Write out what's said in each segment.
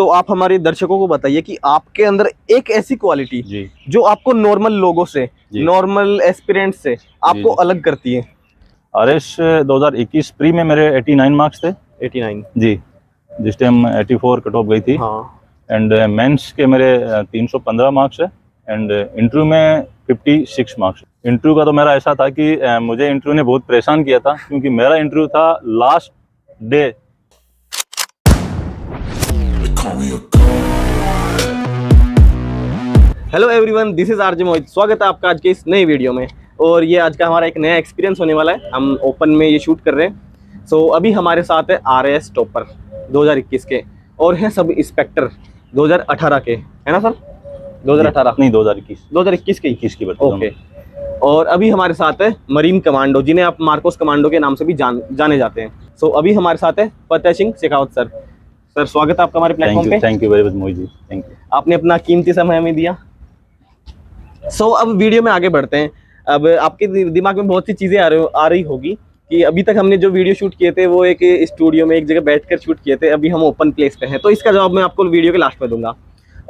तो आप हमारे दर्शकों को बताइए कि आपके अंदर एक ऐसी क्वालिटी जी जो आपको नॉर्मल लोगों से, नॉर्मल एस्पिरेंट से आपको अलग करती है। आरएस 2021 प्री में मेरे 89 मार्क्स थे। 89 जी, जिस टाइम 84 कट ऑफ गई थी। हाँ। एंड मेंस के मेरे 315 मार्क्स है। एंड इंटरव्यू में 56 मार्क्स। इंटरव्यू का तो मेरा ऐसा था कि मुझे इंटरव्यू ने बहुत परेशान किया था, क्योंकि मेरा इंटरव्यू था last day. Hello everyone, this is RJ Mohit. स्वागत है आपका आज के इस नई वीडियो में। और ये आज का हमारा एक नया एक्सपीरियंस होने वाला है। हम ओपन में ये शूट कर रहे हैं। सो अभी हमारे साथ है आरएएस टॉपर 2021 के और हैं सब इंस्पेक्टर 2018 के, है ना सर? 2018 नहीं, 2021 के 21 की बात। ओके। और अभी हमारे साथ है मरीन कमांडो, जिन्हें आप मार्कोस कमांडो के नाम से भी जाने जाते हैं। सो अभी हमारे साथ है फतेह सिंह शेखावत सर। सर स्वागत है आपका हमारे प्लेटफॉर्म पे। Thank you very much Mohit ji, thank you. आपने अपना कीमती समय हमें दिया। अब वीडियो में आगे बढ़ते हैं। अब आपके दिमाग में बहुत सी चीज़ें आ रही होगी कि अभी तक हमने जो वीडियो शूट किए थे वो एक स्टूडियो में एक जगह बैठकर शूट किए थे, अभी हम ओपन प्लेस पे हैं। तो इसका जवाब मैं आपको वीडियो के लास्ट में दूंगा।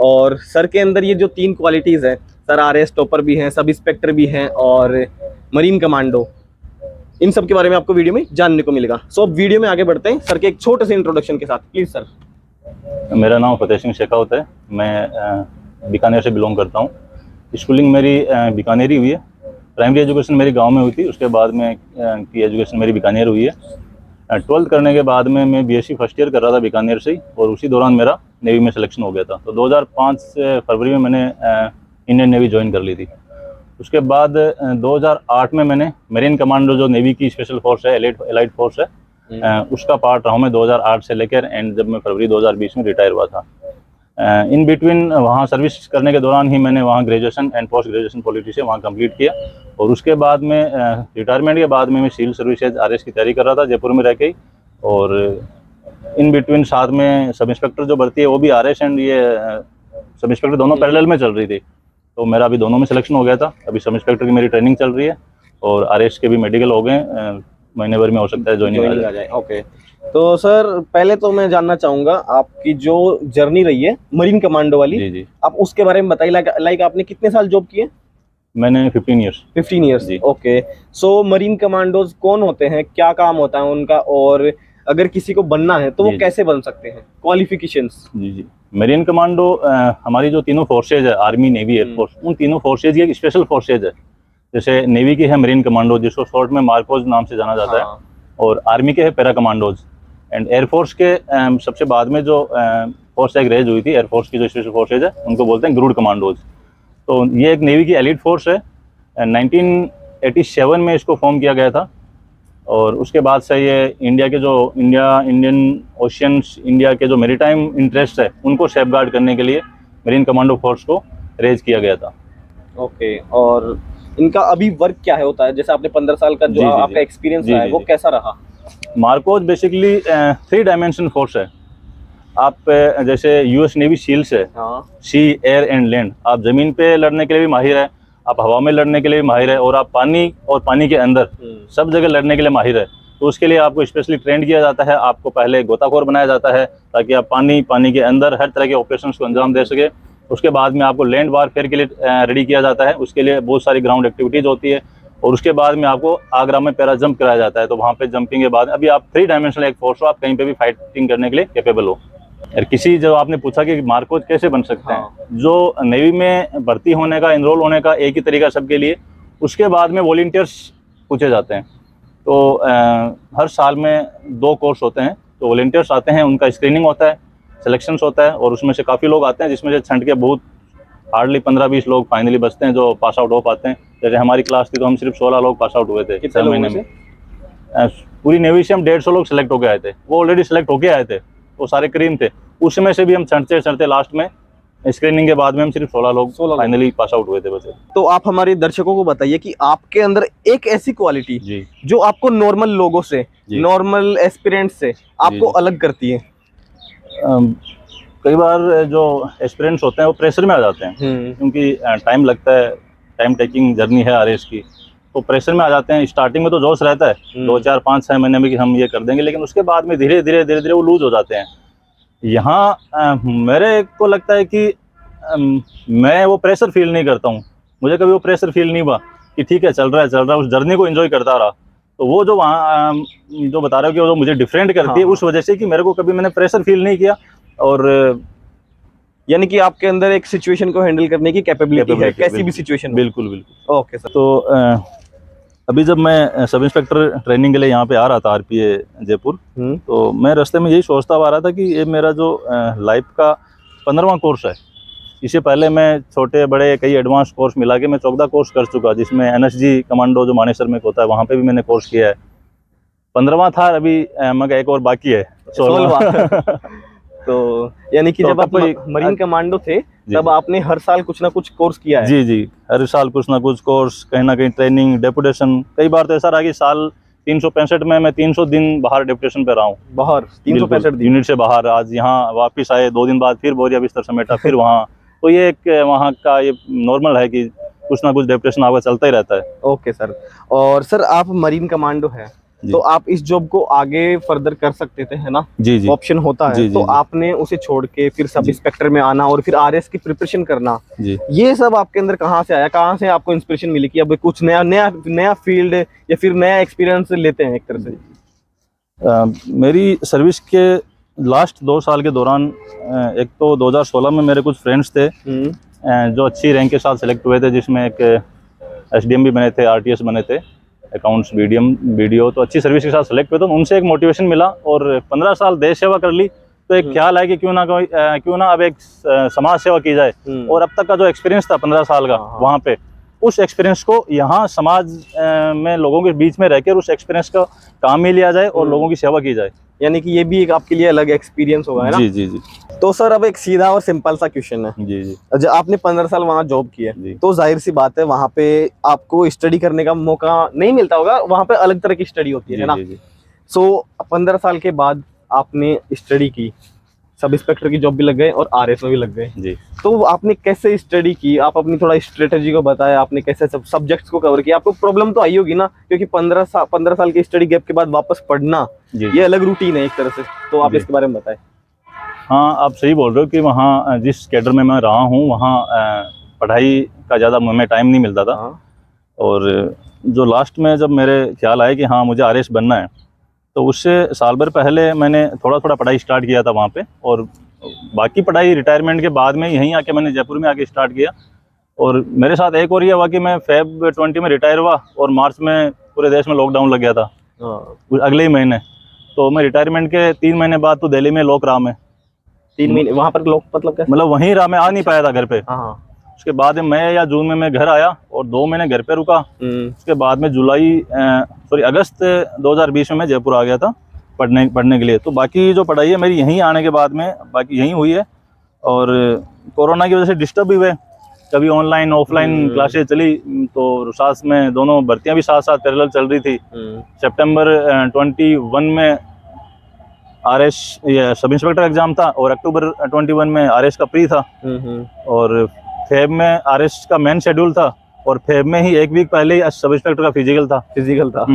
और सर के अंदर ये जो 3 क्वालिटीज़ है, सर आरएएस टॉपर भी हैं, सब इंस्पेक्टर भी हैं और मरीन कमांडो, इन सब के बारे में आपको वीडियो में जानने को मिलेगा। अब वीडियो में आगे बढ़ते हैं सर के एक छोटे से इंट्रोडक्शन के साथ। Please sir. मेरा नाम फतेह सिंह शेखावत है। मैं बीकानेर से बिलोंग करता हूँ। स्कूलिंग मेरी बीकानेर ही हुई है। प्राइमरी एजुकेशन मेरी गांव में हुई थी, उसके बाद में की एजुकेशन मेरी बीकानेर हुई है। 12th करने के बाद में मैं बीएससी फर्स्ट ईयर कर रहा था बीकानेर से ही, और उसी दौरान मेरा नेवी में सिलेक्शन हो गया था। तो 2005 फरवरी में मैंने इंडियन नेवी ज्वाइन कर ली थी। उसके बाद 2008 में मैंने मरीन कमांडो, जो नेवी की स्पेशल फोर्स है, एलाइट फोर्स है, उसका पार्ट रहा हूँ मैं 2008 से लेकर एंड जब मैं फरवरी 2020 में रिटायर हुआ था। इन बिटवीन वहाँ सर्विस करने के दौरान ही मैंने वहाँ graduation and post graduation polity से वहाँ कंप्लीट किया। और उसके बाद में रिटायरमेंट के बाद में मैं सिविल सर्विसेज आरएस की तैयारी कर रहा था जयपुर में रह के ही। और इन बिटवीन साथ में सब इंस्पेक्टर जो भर्ती है वो भी आरएस एंड ये सब इंस्पेक्टर दोनों पैरेलल में चल रही थी। तो मेरा अभी दोनों में सिलेक्शन हो गया था। अभी सब इंस्पेक्टर की मेरी ट्रेनिंग चल रही है और आरएस के भी मेडिकल हो गए। महीने भर में हो सकता है ज्वाइनिंग आ जाए। ओके। तो सर पहले तो मैं जानना चाहूंगा आपकी जो जर्नी रही है मरीन कमांडो वाली। जी। आप उसके बारे में बताइए। लाइक आपने कितने साल जॉब किए? मैंने 15 ईयर्स। 15 ईयर्स जी। ओके। सो मरीन कमांडोज कौन होते हैं, क्या काम होता है उनका, और अगर किसी को बनना है तो वो कैसे बन सकते हैं, क्वालिफिकेशंस? जी। मरीन कमांडो हमारी जो तीनों फोर्सेज है, आर्मी नेवी एयरफोर्स, उन तीनों फोर्सेज की एक स्पेशल फोर्सेज है। जैसे नेवी की है मरीन कमांडो, जिसको शॉर्ट में मार्कोज नाम से जाना जाता है, और आर्मी के है पैरा कमांडोज। एंड एयरफोर्स के सबसे बाद में जो फोर्स एक रेज हुई थी, एयरफोर्स की जो स्पेशल फोर्सेज है उनको बोलते हैं ग्रूड कमांडोज। तो ये एक नेवी की एलिट फोर्स है। 1987 में इसको फॉर्म किया गया था। और उसके बाद से ये इंडिया के जो इंडियन ओशियंस, इंडिया के जो मैरीटाइम इंटरेस्ट है उनको सेफगार्ड करने के लिए मरीन कमांडो फोर्स को रेज किया गया था। ओके। और इनका अभी वर्क क्या है होता है? जैसे आपने 15 साल का जो आपका एक्सपीरियंस रहा है वो कैसा रहा? मार्कोज बेसिकली 3 डायमेंशन फोर्स है। आप जैसे यूएस नेवी सील्स है, सी, एयर एंड लैंड। आप जमीन पे लड़ने के लिए भी माहिर है, आप हवा में लड़ने के लिए भी माहिर है, और आप पानी और पानी के अंदर सब जगह लड़ने के लिए माहिर है। तो उसके लिए आपको स्पेशली ट्रेंड किया जाता है। आपको पहले गोताखोर बनाया जाता है ताकि आप पानी के अंदर हर तरह के ऑपरेशंस को अंजाम दे सके। उसके बाद में आपको लैंड वारफेयर के लिए रेडी किया जाता है। उसके लिए बहुत सारी ग्राउंड एक्टिविटीज़ होती है। और उसके बाद में आपको आगरा में पैरा जंप कराया जाता है। तो वहाँ पे जंपिंग के बाद अभी आप 3 डायमेंशनल एक फोर्स हो, आप कहीं पे भी फाइटिंग करने के लिए कैपेबल हो। और किसी, जो आपने पूछा कि मार्कोज कैसे बन सकते हैं, जो नेवी में भर्ती होने का, इनरोल होने का एक ही तरीका सबके लिए, उसके बाद में वॉलंटियर्स पूछे जाते हैं। तो हर साल में 2 कोर्स होते हैं। तो वॉलंटियर्स आते हैं, उनका स्क्रीनिंग होता है, सिलेक्शंस होता है, और उसमें से काफ़ी लोग आते हैं, जिसमें से छंट के बहुत हार्डली 15-20 लोग फाइनली बचते हैं जो पास आउट हो पाते हैं। जैसे हमारी क्लास थी तो हम सिर्फ 16 लोग पास आउट हुए थे 6 महीने में। पूरी नेवी से हम 150 लोग सेलेक्ट होके आए थे। वो ऑलरेडी सेलेक्ट होके आए थे, वो सारे करीम थे। उसमें से भी हम चढ़ते लास्ट में स्क्रीनिंग के बाद में हम सिर्फ 16 लोग फाइनली पास आउट हुए थे बस। तो आप हमारे दर्शकों को बताइए कि आपके अंदर एक ऐसी क्वालिटी जो आपको नॉर्मल लोगों से, नॉर्मल एस्पिरेंट से आपको अलग करती है। कई बार जो एस्पिरेंट्स होते हैं वो प्रेशर में आ जाते हैं, क्योंकि टाइम लगता है, टाइम टेकिंग जर्नी है आरएस की। तो प्रेशर में आ जाते हैं। स्टार्टिंग में तो जोश रहता है 2, 4, 5, 6 महीने में कि हम ये कर देंगे, लेकिन उसके बाद में धीरे धीरे वो लूज हो जाते हैं। यहाँ मेरे को लगता है कि मैं वो प्रेशर फील नहीं करता हूँ। मुझे कभी वो प्रेशर फील नहीं हुआ कि ठीक है चल रहा है, उस जर्नी को एंजॉय करता रहा। तो वो जो वहाँ जो बता रहे हो कि वो मुझे डिफरेंट करती है, हाँ। उस वजह से कि मेरे को कभी मैंने प्रेशर फील नहीं किया। और यानी कि आपके अंदर एक सिचुएशन को हैंडल करने की कैपेबिलिटी है, कैसी भी सिचुएशन हो। बिल्कुल बिल्कुल। Okay sir. तो अभी जब मैं सब इंस्पेक्टर ट्रेनिंग के लिए यहाँ पे आ रहा था आरपीए जयपुर, तो मैं रास्ते में यही सोचता आ रहा था कि ये मेरा जो लाइफ का 15वां कोर्स है। इससे पहले मैं छोटे बड़े कई एडवांस कोर्स मिला के मैं 14 कोर्स कर चुका, जिसमें एनएसजी कमांडो जो मानेसर में होता है वहाँ पे भी मैंने कोर्स किया है। 15वां था, अभी मगर एक और बाकी है 16वां। तो यानी कि तो जब आप तब मरीन कमांडो थे जी, तब आपने हर साल कुछ ना कुछ कोर्स किया है। जी जी, हर साल कुछ ना कुछ कोर्स, कहीं ना कहीं ट्रेनिंग, डेपुटेशन। कई बार तो ऐसा रहा कि साल 365 में मैं 300 दिन बाहर डेपुटेशन पे रहा हूँ। बाहर 365 दिन यूनिट से बाहर, आज यहाँ वापस आए, 2 दिन बाद फिर बोरिया बिस्तर समेटा, फिर वहाँ। तो ये एक वहाँ का ये नॉर्मल है कि कुछ ना कुछ डेपुटेशन आपका चलता ही रहता है। Okay sir. और सर आप मरीन कमांडो है तो आप इस जॉब को आगे फर्दर कर सकते थे, है ना? जी जी, ऑप्शन होता है। जी, जी, तो जी, आपने उसे छोड़ के फिर सब इंस्पेक्टर में आना और फिर आरएस की प्रिपरेशन करना, जी। ये सब आपके अंदर कहाँ से आया? कहाँ से आपको इंस्पिरेशन मिली कि अब कुछ नया नया नया फील्ड या फिर नया एक्सपीरियंस लेते हैं एक तरह से? मेरी सर्विस के लास्ट 2 साल के दौरान एक तो 2016 में मेरे कुछ फ्रेंड्स थे जो अच्छी रैंक के साथ सेलेक्ट हुए थे, जिसमें एक एसडीएम भी बने थे, आरटीएस बने थे, अकाउंट्स बीडीओ। तो अच्छी सर्विस के साथ सेलेक्ट हुए, तो उनसे एक मोटिवेशन मिला। और 15 साल देश सेवा कर ली, तो एक ख्याल है कि क्यों ना अब एक समाज सेवा की जाए। और अब तक का जो एक्सपीरियंस था 15 साल का वहाँ पे, उस एक्सपीरियंस को यहाँ समाज में लोगों के बीच में रहकर उस एक्सपीरियंस का काम में लिया जाए और लोगों की सेवा की जाए। यानी कि ये भी एक आपके लिए अलग एक्सपीरियंस होगा, है ना? जी जी जी। तो सर अब एक सीधा और सिंपल सा क्वेश्चन है। जी जी। जब आपने 15 साल वहाँ जॉब की है तो जाहिर सी बात है वहाँ पे आपको स्टडी करने का मौका नहीं मिलता होगा, वहाँ पे अलग तरह की स्टडी होती है ना? सो 15 साल के बाद आपने स्टडी की, सब इंस्पेक्टर की जॉब भी लग गए और आरएस में भी लग गए जी। तो आपने कैसे स्टडी की? आप अपनी थोड़ा स्ट्रेटेजी को बताया, आपने कैसे सब सब्जेक्ट्स को कवर किया? आपको प्रॉब्लम तो आई होगी ना, क्योंकि 15 साल की स्टडी गैप के बाद वापस पढ़ना ये अलग रूटीन है एक तरह से। तो आप इसके बारे में बताएं। हाँ, आप सही बोल रहे हो कि वहाँ जिस कैडर में मैं रहा हूँ वहाँ पढ़ाई का ज़्यादा हमें टाइम नहीं मिलता था। और जो लास्ट में जब मेरे ख्याल आया कि हाँ मुझे आरएस बनना है, तो उससे साल भर पहले मैंने थोड़ा थोड़ा पढ़ाई स्टार्ट किया था वहाँ पे। और बाकी पढ़ाई रिटायरमेंट के बाद में यहीं आके मैंने जयपुर में आके स्टार्ट किया। और मेरे साथ एक और ये हुआ कि मैं Feb 20 में रिटायर हुआ और मार्च में पूरे देश में लॉकडाउन लग गया था अगले ही महीने। तो मैं रिटायरमेंट के 3 महीने बाद तो दिल्ली में लॉक रहा मैं। 3 महीने वहाँ पर लॉक मतलब क्या? मतलब वहीं रहा मैं, आ नहीं पाया था घर पे। उसके बाद मई या जून में मैं घर आया और 2 महीने घर पे रुका। उसके बाद में अगस्त 2020 में मैं जयपुर आ गया था पढ़ने के लिए। तो बाकी जो पढ़ाई है मेरी यहीं आने के बाद में बाकी यहीं हुई है। और कोरोना की वजह से डिस्टर्ब भी हुए, कभी ऑनलाइन ऑफलाइन क्लासेस चली, तो साथ में दोनों भर्तियां भी साथ साथ पैरेलल चल रही थी। सितंबर 21 में आरएस ये सब इंस्पेक्टर एग्जाम था और अक्टूबर 21 में आरएस का प्री था। और फेब में आरएस का मेन शेड्यूल था और फेब में ही 1 वीक पहले ही सब इंस्पेक्टर का फिजिकल था।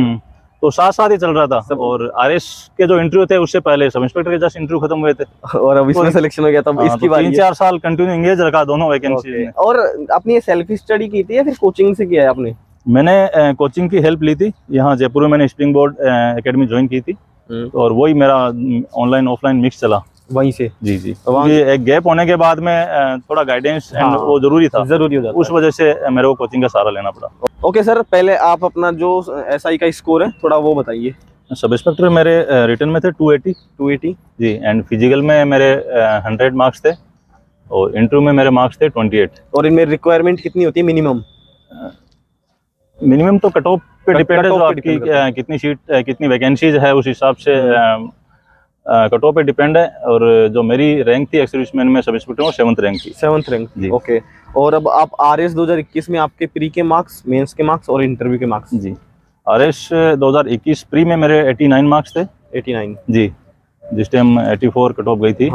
तो साथ साथ ही चल रहा था। और आरएस के जो इंटरव्यू थे उससे पहले सब इंस्पेक्टर के जस्ट इंटरव्यू खत्म हुए थे और अब इसमें सिलेक्शन हो गया था। इसकी बात 3-4 साल कंटिन्यू एंगेज रखा दोनों वैकेंसी में। और आपने ये सेल्फ स्टडी की थी या फिर कोचिंग से किया है आपने? मैंने कोचिंग की हेल्प ली थी। यहाँ जयपुर में मैंने स्प्रिंग बोर्ड एकेडमी ज्वाइन की थी और वही मेरा ऑनलाइन ऑफलाइन मिक्स चला वहीं से। जी जी। क्योंकि एक गैप होने के बाद में थोड़ा गाइडेंस एंड वो जरूरी हो जाता, उस वजह से मेरे को कोचिंग का सहारा लेना पड़ा। ओके सर, पहले आप अपना जो एसआई का स्कोर है थोड़ा वो बताइए। सब इंस्पेक्टर मेरे रिटर्न में थे 280 जी, एंड फिजिकल में मेरे 100 मार्क्स थे और इंटरव्यू में मेरे मार्क्स थे 28। और इनमें रिक्वायरमेंट कितनी होती है मिनिमम? मिनिमम तो कट ऑफ पे डिपेंड है, जो आपकी कितनी सीट कितनी वैकेंसीज है उस हिसाब से कट ऑफ पे डिपेंड है। और जो मेरी रैंक थी एक्स सर्विसमैन में सब इंस्पेक्टर में 7th रैंक थी। 7th रैंक जी। ओके। और अब आप आरएस 2021 में आपके प्री के मार्क्स, मेंस के मार्क्स और इंटरव्यू के मार्क्स? जी, आरएस 2021 प्री में मेरे 89 मार्क्स थे। 89 जी, जिस टाइम 84 कट ऑफ गई थी।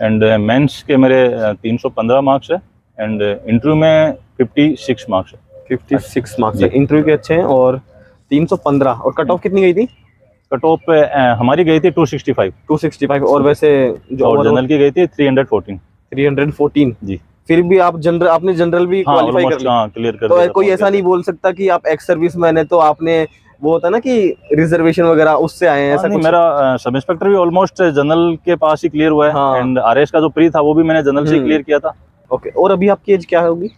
एंड मेंस के मेरे 315 मार्क्स है एंड इंटरव्यू में 56 मार्क्स है। 56 मार्क्स है इंटरव्यू के अच्छे हैं और 315। और कट ऑफ कितनी गई थी? कट ऑफ हमारी गई थी 265 265 और वैसे जो और जनरल की गई थी 314 314। जी। फिर भी आप जनरल, आपने जनरल भी हाँ क्वालिफाई कर ऑलमोस्ट, लिया। हाँ क्लियर कर तो दिया था, कोई पहुंच ऐसा गया नहीं था। बोल सकता कि आप एक्स सर्विस मैन है तो आपने वो होता ना कि रिजर्वेशन वगैरह उससे आए हैं, हाँ ऐसा नहीं, कुछ? मेरा सब इंस्पेक्टर भी ऑलमोस्ट जनरल के पास ही क्लियर हुआ है। हाँ। एंड आरएस का जो प्री था वो भी मैंने जनरल से क्लियर किया था। ओके, और अभी आपकी एज क्या होगी?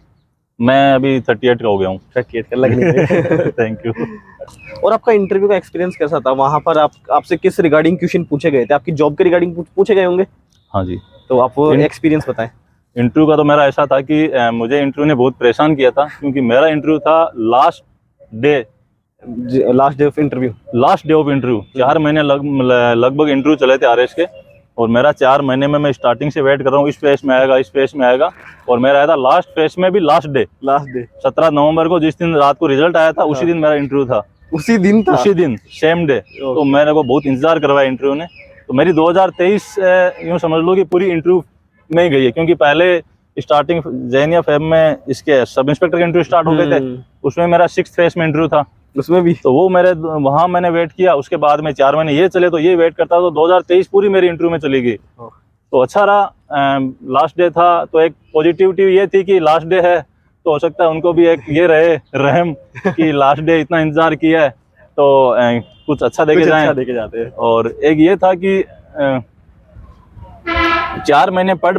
मैं अभी 38 का हो गया हूँ। 38 का लग नहीं रही। Thank you. और आपका इंटरव्यू का एक्सपीरियंस कैसा था? वहां पर आपसे किस रिगार्डिंग क्वेश्चन पूछे गए थे? आपकी जॉब के रिगार्डिंग पूछे गए होंगे, हाँ जी। तो आप वो इन- एक्सपीरियंस बताएं। इंटरव्यू का तो मेरा ऐसा था कि मुझे इंटरव्यू ने बहुत परेशान किया था, क्योंकि मेरा इंटरव्यू था last day last day of interview. Of interview. 4 महीने लगभग इंटरव्यू चले थे आरएस के, और मेरा 4 महीने में मैं स्टार्टिंग से वेट कर रहा हूँ, इस फेस में आएगा, इस फेस में आएगा, और मेरा आया था लास्ट फेस में भी लास्ट डे 17 नवंबर को, जिस दिन रात को रिजल्ट आया था उसी दिन मेरा इंटरव्यू था। उसी दिन था? उसी दिन सेम डे। तो मेरे को बहुत इंतजार करवाया इंटरव्यू ने। तो मेरी 2023 यूँ समझ लो कि पूरी इंटरव्यू में ही गई है, क्योंकि पहले स्टार्टिंग जैन या फेब में इसके सब इंस्पेक्टर के इंटरव्यू स्टार्ट हो गए थे, उसमें मेरा 6th फेस में इंटरव्यू था, उसमें भी तो वो मेरे वहाँ मैंने वेट किया। उसके बाद में 4 महीने ये चले तो ये वेट करता, तो 2023 पूरी मेरी इंटरव्यू में चली गई। तो अच्छा रहा, लास्ट डे था, तो एक पॉजिटिविटी ये थी कि लास्ट डे है, तो हो सकता है उनको भी एक ये रहे रहम कि लास्ट डे इतना इंतजार किया है तो कुछ अच्छा देके जाएं। अच्छा देके जाते हैं। और एक ये था कि 4 महीने पढ़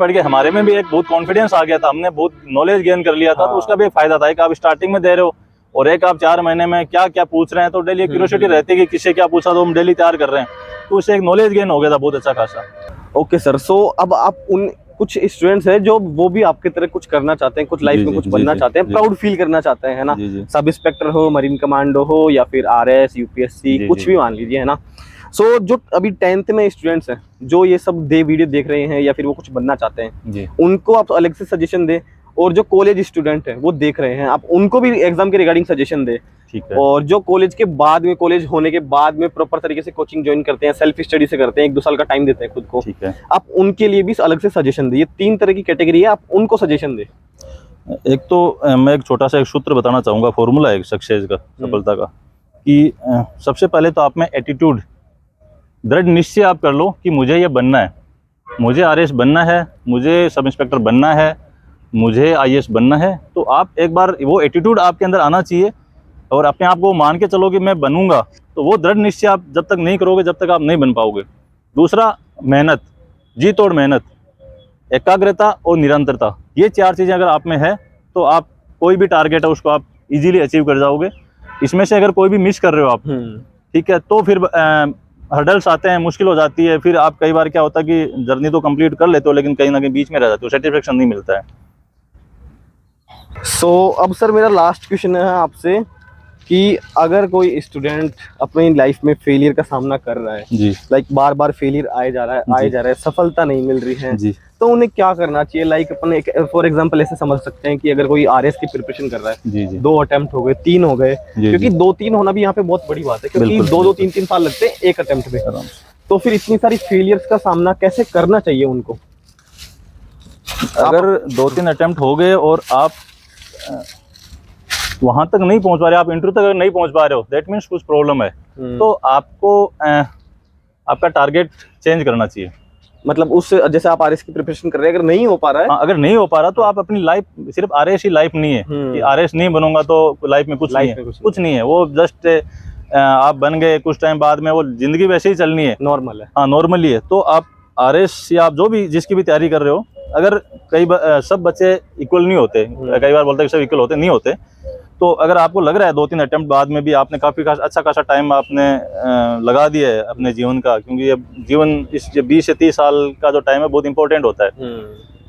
के हमारे में भी एक बहुत कॉन्फिडेंस आ गया था, हमने बहुत नॉलेज गेन कर लिया था। तो उसका भी एक फायदा था कि आप स्टार्टिंग में दे रहे हो, और एक आप 4 महीने में क्या क्या पूछ रहे हैं, तो डेली क्यूरियोसिटी रहती है कि किससे क्या पूछा, तो हम डेली तैयार कर रहे हैं, तो उससे एक नॉलेज गेन हो गया था बहुत अच्छा खासा। ओके सर, सो अब आप उन कुछ स्टूडेंट्स हैं जो वो भी आपकी तरह कुछ करना चाहते हैं, कुछ लाइफ में कुछ बनना चाहते हैं, प्राउड फील करना चाहते हैं, है ना? सब इंस्पेक्टर हो, मरीन कमांडो हो, या फिर आरएस, यूपीएससी, कुछ भी मान लीजिए, है ना? सो जो अभी 10th में स्टूडेंट्स हैं जो ये सब वीडियो देख रहे हैं या फिर वो कुछ बनना चाहते हैं, उनको आप अलग से सजेशन दें, और जो कॉलेज स्टूडेंट हैं वो देख रहे हैं, आप उनको भी एग्जाम के रिगार्डिंग सजेशन दें। ठीक है। और जो कॉलेज के बाद में, कॉलेज होने के बाद में प्रॉपर तरीके से कोचिंग ज्वाइन करते हैं, सेल्फ स्टडी से करते हैं, 1-2 साल का टाइम देते हैं खुद को, ठीक है, आप उनके लिए भी अलग से सजेशन दें। ये 3 तरह की कैटेगरी है, आप उनको सजेशन दें। एक तो मैं एक छोटा सा एक सूत्र बताना चाहूँगा, फॉर्मूला है सक्सेस का, सफलता का, कि सबसे पहले तो आप में एटीट्यूड, दृढ़ निश्चय आप कर लो कि मुझे ये बनना है, मुझे आरएस बनना है, मुझे सब इंस्पेक्टर बनना है, मुझे आईएएस बनना है। तो आप एक बार वो एटीट्यूड आपके अंदर आना चाहिए, और अपने आप को मान के चलो कि मैं बनूंगा। तो वो दृढ़ निश्चय आप जब तक नहीं करोगे, जब तक आप नहीं बन पाओगे। दूसरा, मेहनत, जी तोड़ मेहनत, एकाग्रता और निरंतरता, ये 4 चीज़ें अगर आप में है तो आप कोई भी टारगेट है उसको आप इजीली अचीव कर जाओगे। इसमें से अगर कोई भी मिस कर रहे हो आप, ठीक है, तो फिर हर्डल्स आते हैं, मुश्किल हो जाती है, फिर आप कई बार क्या होता है कि जर्नी तो कंप्लीट कर लेते हो लेकिन कहीं ना कहीं बीच में रह जाते हो, सेटिस्फेक्शन नहीं मिलता है। अब सर मेरा लास्ट क्वेश्चन है आपसे कि अगर कोई स्टूडेंट अपनी लाइफ में फेलियर का सामना कर रहा है जी, लाइक बार बार फेलियर आए जा रहा है, सफलता नहीं मिल रही है जी, तो उन्हें क्या करना चाहिए? लाइक अपन फॉर एग्जांपल ऐसे समझ सकते हैं कि अगर कोई आरएस की प्रिपरेशन कर रहा है, जी, जी, 2 अटेम्प्ट हो गए, 3 हो गए, क्योंकि 2-3 होना भी यहाँ पे बहुत बड़ी बात है, क्योंकि 2-2, 3-3 साल लगते हैं एक अटेम्प्ट में। तो फिर इतनी सारी फेलियर्स का सामना कैसे करना चाहिए उनको? अगर 2-3 अटेम्प्ट हो गए और आप वहां तक नहीं पहुंच पा रहे, आप इंटरव्यू तक अगर नहीं पहुंच पा रहे हो, दैट मीन्स कुछ प्रॉब्लम है। तो आपको आपका टारगेट चेंज करना चाहिए। मतलब उस जैसे आप आरएस की प्रिपरेशन कर रहे हैं, अगर नहीं हो पा रहा है, अगर नहीं हो पा रहा तो आप अपनी लाइफ, सिर्फ आरएस ही लाइफ नहीं है कि आरएस नहीं बनूंगा तो लाइफ में कुछ नहीं है, कुछ नहीं है। वो जस्ट आप बन गए, कुछ टाइम बाद में वो जिंदगी वैसे ही चलनी है, नॉर्मल है। हाँ नॉर्मली है। तो आप आरएस या आप जो भी जिसकी भी तैयारी कर रहे हो, अगर सब बच्चे इक्वल नहीं होते, कई बार बोलते हैं सब इक्वल होते नहीं होते, तो अगर आपको लग रहा है 2-3 अटेम्प्ट बाद में भी आपने काफ़ी अच्छा खासा टाइम आपने लगा दिया है अपने जीवन का, क्योंकि ये जीवन इस 20 से 30 साल का जो टाइम है बहुत इंपॉर्टेंट होता है,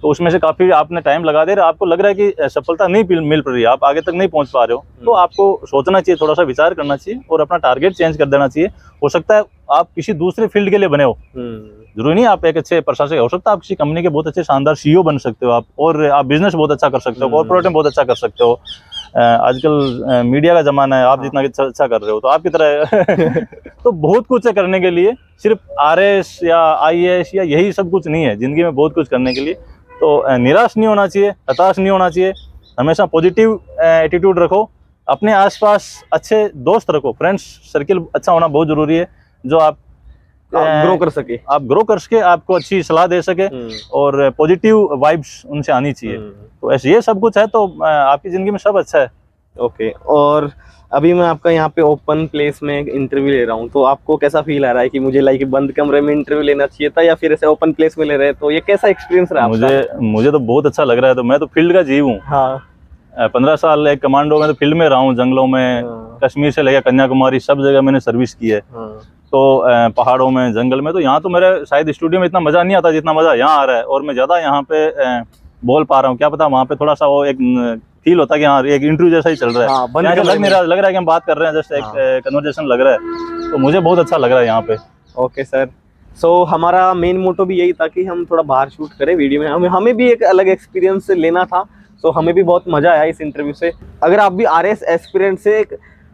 तो उसमें से काफ़ी आपने टाइम लगा दे रहे, आपको लग रहा है कि सफलता नहीं मिल पा रही है, आप आगे तक नहीं पहुंच पा रहे हो, तो आपको सोचना चाहिए, थोड़ा सा विचार करना चाहिए और अपना टारगेट चेंज कर देना चाहिए। हो सकता है आप किसी दूसरे फील्ड के लिए बने हो, जरूरी नहीं आप एक अच्छे प्रशासक, हो सकता है आप किसी कंपनी के बहुत अच्छे शानदार सीईओ बन सकते हो आप, और आप बिजनेस बहुत अच्छा कर सकते हो, कॉर्पोरेट में बहुत अच्छा कर सकते हो। आजकल मीडिया का जमाना है, आप जितना अच्छा कर रहे हो तो आपकी तरह तो बहुत कुछ है करने के लिए, सिर्फ आरएस या आईएएस या यही सब कुछ नहीं है, जिंदगी में बहुत कुछ करने के लिए। तो निराश नहीं होना चाहिए, हताश नहीं होना चाहिए, हमेशा पॉजिटिव एटीट्यूड रखो, अपने आसपास अच्छे दोस्त रखो, फ्रेंड्स सर्किल अच्छा होना बहुत जरूरी है, जो आप ग्रो कर सके। आप ग्रो कर सके, आपको अच्छी सलाह दे सके और पॉजिटिव वाइब्स उनसे आनी चाहिए। तो ऐसे ये सब कुछ है तो आपकी ज़िंदगी में सब अच्छा है। ओके, और अभी मैं आपका यहाँ पे ओपन प्लेस में इंटरव्यू ले रहा हूँ, तो आपको कैसा फील आ रहा है कि मुझे लाइक बंद कमरे में इंटरव्यू लेना चाहिए था या फिर ऐसे ओपन प्लेस में ले रहे हैं, तो ये कैसा एक्सपीरियंस रहा आपका? मुझे तो बहुत अच्छा लग रहा है। तो मैं तो फील्ड का जीव हूँ। हाँ 15 साल एक कमांडो में तो फील्ड में रहा हूँ, जंगलों में, कश्मीर से लेकर कन्याकुमारी सब जगह मैंने सर्विस की है। तो पहाड़ों में, जंगल में, तो यहाँ तो मेरे शायद स्टूडियो में इतना मज़ा नहीं आता जितना मज़ा यहाँ आ रहा है। और मैं ज़्यादा यहाँ पे बोल पा रहा हूँ, क्या पता वहाँ पे थोड़ा सा वो एक फील होता है कि हाँ एक इंटरव्यू जैसा ही चल रहा है। हाँ, यहाँ से लग नहीं रहा, लग रहा है कि हम बात कर रहे हैं, जस्ट एक कन्वर्सेशन लग रहा है। तो मुझे बहुत अच्छा लग रहा है यहाँ पे। ओके सर, सो हमारा मेन मोटो भी यही था कि हम थोड़ा बाहर शूट करें वीडियो में, हमें भी एक अलग एक्सपीरियंस लेना था। सो हमें भी बहुत मज़ा आया इस इंटरव्यू से। अगर आप भी RS एस्पिरेंट से एक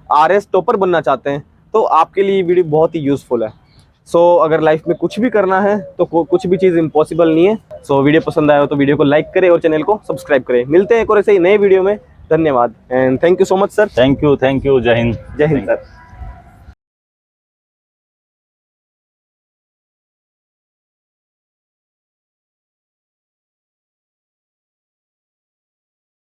RS टॉपर बनना चाहते हैं तो आपके लिए वीडियो बहुत ही यूज़फुल है। सो अगर लाइफ में कुछ भी करना है तो कुछ भी चीज़ इम्पॉसिबल नहीं है। सो वीडियो पसंद आया हो तो वीडियो को लाइक करें और चैनल को सब्सक्राइब करें। मिलते हैं एक और ऐसे ही नए वीडियो में। धन्यवाद and thank you so much sir. Thank you, जय हिंद। जय हिंद सर।